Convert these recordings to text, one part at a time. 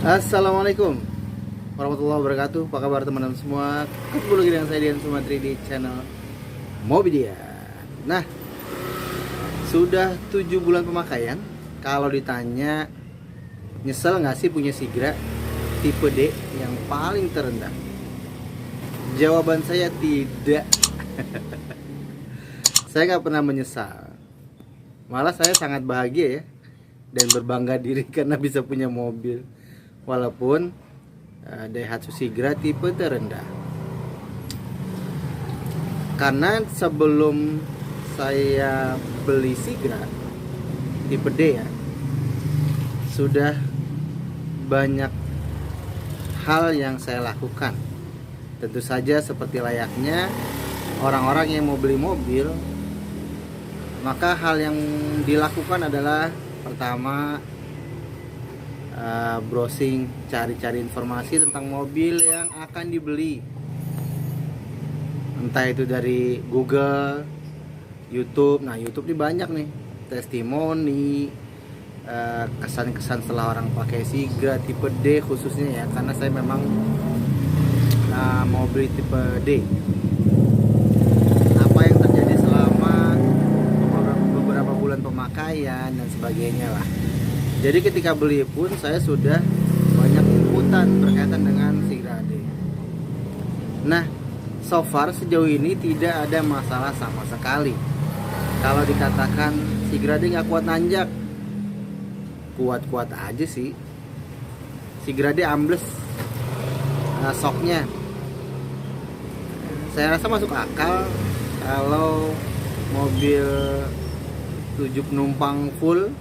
Assalamualaikum warahmatullahi wabarakatuh. Apa kabar teman-teman semua? Ketemu lagi dengan saya Dian Sumatri di channel Mobidia. Nah, sudah 7 bulan pemakaian. Kalau ditanya nyesel nggak sih punya Sigra tipe D yang paling terendah? Jawaban saya tidak. Saya nggak pernah menyesal. Malah saya sangat bahagia ya dan berbangga diri karena bisa punya mobil. Walaupun Daihatsu Sigra tipe terendah. Karena sebelum saya beli Sigra tipe D ya, sudah banyak hal yang saya lakukan. Tentu saja seperti layaknya orang-orang yang mau beli mobil, maka hal yang dilakukan adalah pertama, browsing, cari-cari informasi tentang mobil yang akan dibeli, entah itu dari Google, YouTube. Nah, YouTube ini banyak nih testimoni, kesan-kesan setelah orang pakai Sigra tipe D khususnya ya, karena saya memang mau beli tipe D. Apa yang terjadi selama beberapa bulan pemakaian dan sebagainya lah. Jadi ketika beli pun saya sudah banyak inputan berkaitan dengan Sigra D. Nah, so far sejauh ini tidak ada masalah sama sekali. Kalau dikatakan Sigra D nggak kuat nanjak, kuat-kuat aja sih. Sigra D ambles shocknya. Saya rasa masuk akal kalau mobil 7 penumpang full,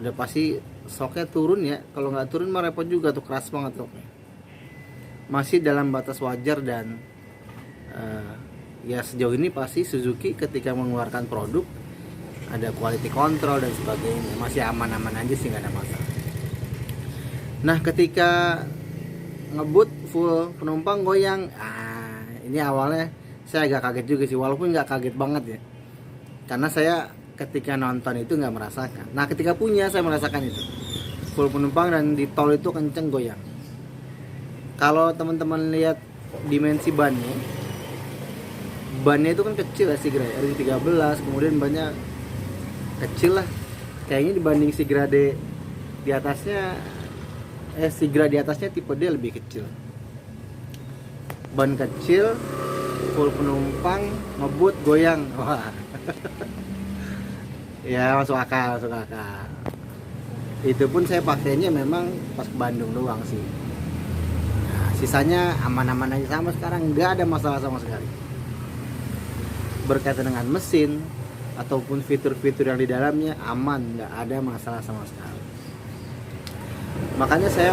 udah pasti shocknya turun ya. Kalau nggak turun mah repot juga tuh, keras banget shocknya. Masih dalam batas wajar dan ya sejauh ini pasti Suzuki ketika mengeluarkan produk ada quality control dan sebagainya, masih aman-aman aja sih, nggak ada masalah. Nah, ketika ngebut full penumpang goyang, ini awalnya saya agak kaget juga sih, walaupun nggak kaget banget ya, karena saya ketika nonton itu nggak merasakan. Nah, ketika punya saya merasakan itu full penumpang dan di tol itu kenceng goyang. Kalau teman-teman lihat dimensi bannya itu kan kecil ya Sigra RD13, kemudian bannya kecil lah, kayaknya dibanding Sigra D di atasnya, Sigra di atasnya tipe D lebih kecil. Ban kecil, full penumpang, ngebut goyang, wah. Ya masuk akal. Itu pun saya pakainya memang pas ke Bandung doang sih. Nah, sisanya aman-aman aja, sama sekarang nggak ada masalah sama sekali. Berkaitan dengan mesin ataupun fitur-fitur yang di dalamnya aman, nggak ada masalah sama sekali. Makanya saya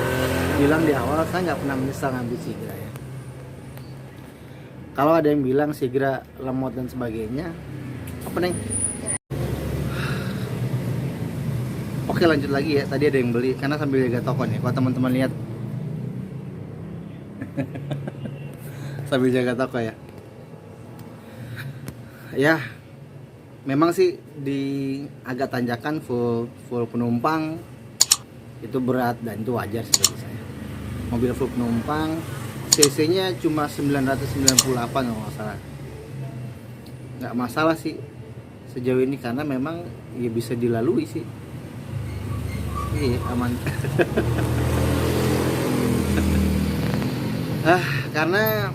bilang di awal, saya nggak pernah menyesal ngambil Sigra ya. Kalau ada yang bilang Sigra lemot dan sebagainya, apa neng? Oke, lanjut lagi ya. Tadi ada yang beli karena sambil jaga toko nih. Kalau teman-teman lihat sambil jaga toko ya. Ya, memang sih di agak tanjakan full penumpang itu berat dan itu wajar sih bagi saya. Mobil full penumpang cc-nya cuma 998 kalau nggak salah. Nggak masalah sih sejauh ini karena memang ya bisa dilalui sih. Iya, aman. Karena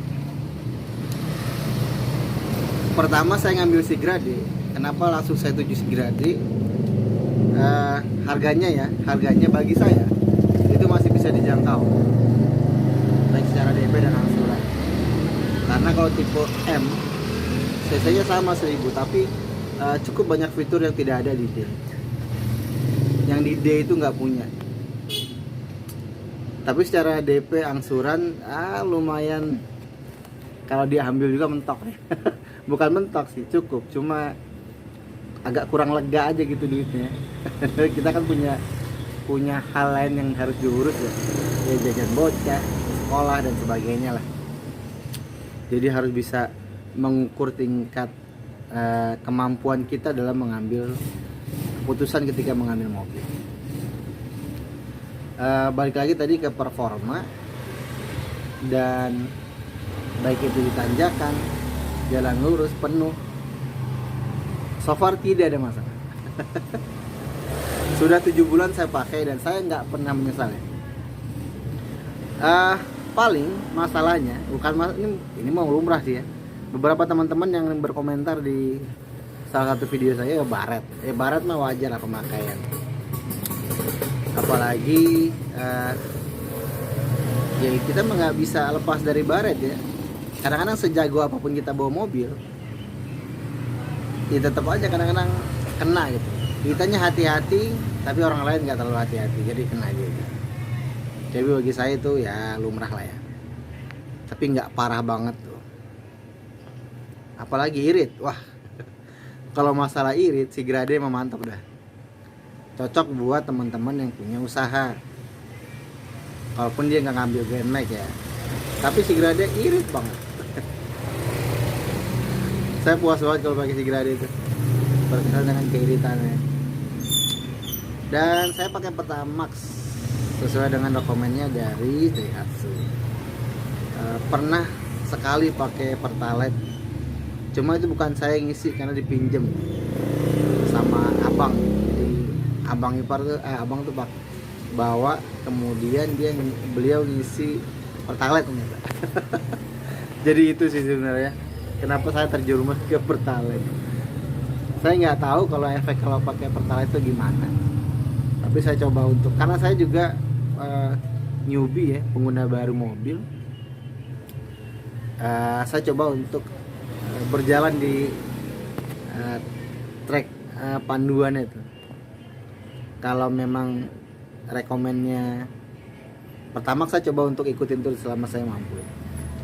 pertama saya ngambil Sigra D. Kenapa langsung saya tuju Sigra D? Harganya bagi saya itu masih bisa dijangkau, baik secara DP dan angsuran. Karena kalau tipe M cc-nya sama 1000, tapi cukup banyak fitur yang tidak ada di D. Yang di D itu nggak punya. Tapi secara DP angsuran lumayan. Kalau diambil juga mentok ya. Bukan mentok sih, cukup, cuma agak kurang lega aja gitu duitnya. Kita kan punya hal lain yang harus diurus ya, jajan bocah, sekolah dan sebagainya lah. Jadi harus bisa mengukur tingkat kemampuan kita dalam mengambil keputusan ketika mengambil mobil. Balik lagi tadi ke performa, dan baik itu di tanjakan, jalan lurus penuh, so far tidak ada masalah. Sudah 7 bulan saya pakai dan saya nggak pernah menyesal ya. Paling masalahnya bukan ini mau lumrah sih ya. Beberapa teman-teman yang berkomentar di salah satu video saya baret mah wajar lah pemakaian, apalagi ya kita mah nggak bisa lepas dari baret ya. Kadang-kadang sejago apapun kita bawa mobil, ya tetap aja kadang-kadang kena gitu. Kitanya hati-hati tapi orang lain nggak terlalu hati-hati, jadi kena juga. Jadi bagi saya itu ya lumrah lah ya, tapi nggak parah banget tuh. Apalagi irit, wah kalau masalah irit si Grade mah mantap dah. Cocok buat teman-teman yang punya usaha, walaupun dia nggak ngambil Grand Max ya, tapi si Grade irit banget. Saya puas banget kalau pakai si Grade itu, berkesan dengan keiritannya. Dan saya pakai Pertamax sesuai dengan dokumennya dari Daihatsu. Pernah sekali pakai Pertalite, cuma itu bukan saya ngisi karena dipinjem sama abang. Jadi abang ipar tuh abang tuh bawa, kemudian beliau ngisi Pertalite ternyata. Jadi itu sih sebenarnya kenapa saya terjerumus ke Pertalite. Saya nggak tahu kalau efek kalau pakai Pertalite itu gimana, tapi saya coba untuk, karena saya juga newbie ya, pengguna baru mobil. Saya coba untuk berjalan di track panduannya itu. Kalau memang rekomennya pertama, saya coba untuk ikutin terus selama saya mampu.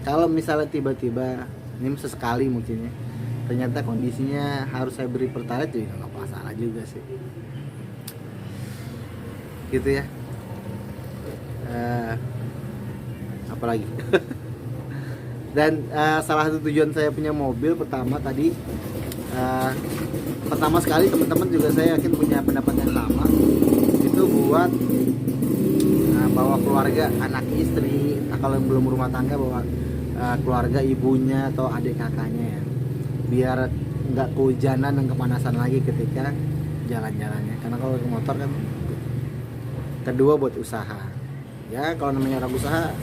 Kalau misalnya tiba-tiba ini sesekali mungkin ya, ternyata kondisinya harus saya beri Pertalite, itu nggak masalah juga sih, gitu ya. Apalagi dan salah satu tujuan saya punya mobil pertama tadi, pertama sekali teman-teman juga saya yakin punya pendapat yang sama, itu buat bawa keluarga, anak istri, kalau yang belum rumah tangga bawa keluarga, ibunya atau adik kakaknya ya, biar nggak kehujanan dan kepanasan lagi ketika jalan-jalannya. Karena kalau motor kan, kedua buat usaha ya, kalau namanya orang usaha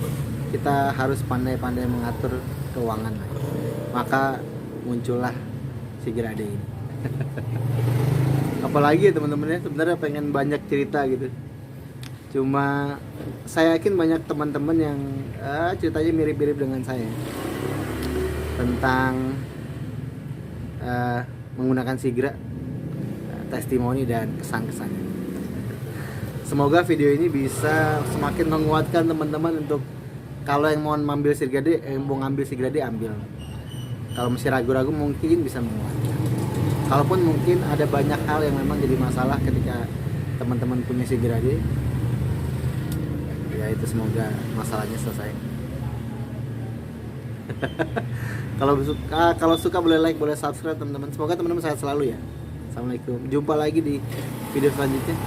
kita harus pandai-pandai mengatur keuangan. Maka muncullah si Grade ini. Apalagi teman-teman ya, sebenarnya pengen banyak cerita gitu, cuma saya yakin banyak teman-teman yang ceritanya mirip-mirip dengan saya tentang menggunakan Sigra, testimoni dan kesan-kesannya. Semoga video ini bisa semakin menguatkan teman-teman untuk kalau yang mau ngambil Sigrade ambil. Kalau masih ragu-ragu mungkin bisa menguatkan. Kalaupun mungkin ada banyak hal yang memang jadi masalah ketika teman-teman punya Sigrade, ya itu semoga masalahnya selesai. Kalau suka boleh like, boleh subscribe teman-teman. Semoga teman-teman sehat selalu ya. Assalamualaikum. Jumpa lagi di video selanjutnya.